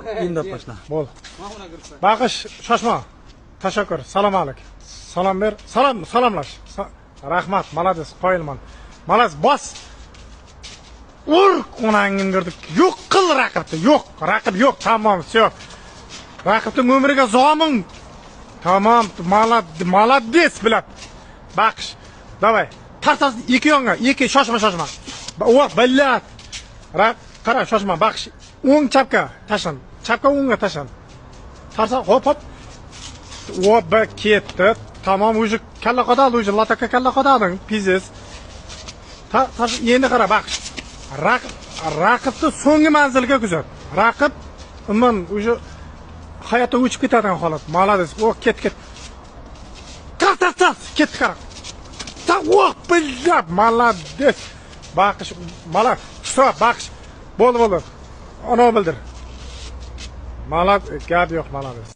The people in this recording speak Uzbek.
Endi boshla. Bo'l. Baqish, shoshma. Tashakkur. Salom alik. Salom ber. Salomlash. Rahmat, malades, qoyilman. Malades, bos. Ur, onangni kirdik. Yo'q qil raqibni. Yo'q, raqib yo'q. Tamam, всё. Raqibning umriga zomin. Tamam, malades bilab. Baqish. Davay. Tartas ikki yonga, ikki shoshma. O, billat. Qara, shoshma, baqish. O'ng chapga tashlan. Chapga o'ngga tashlan. Tarsa hop. O, ketdi. Tamam, уже kalla qodadi, уже lataka kalla qodading. Pizes. Endi qara, baqish. Raqibni so'nggi manzilga kuzat. Raqib umuman уже hayotda o'chib ketadigan holat. Malades. O, ket. Qattas, ketdi qara. O, billat, malades. Baqish, malad. Stop, baqish. Bo'ldi. Ana bildir. Malad, gap yo'q, malades.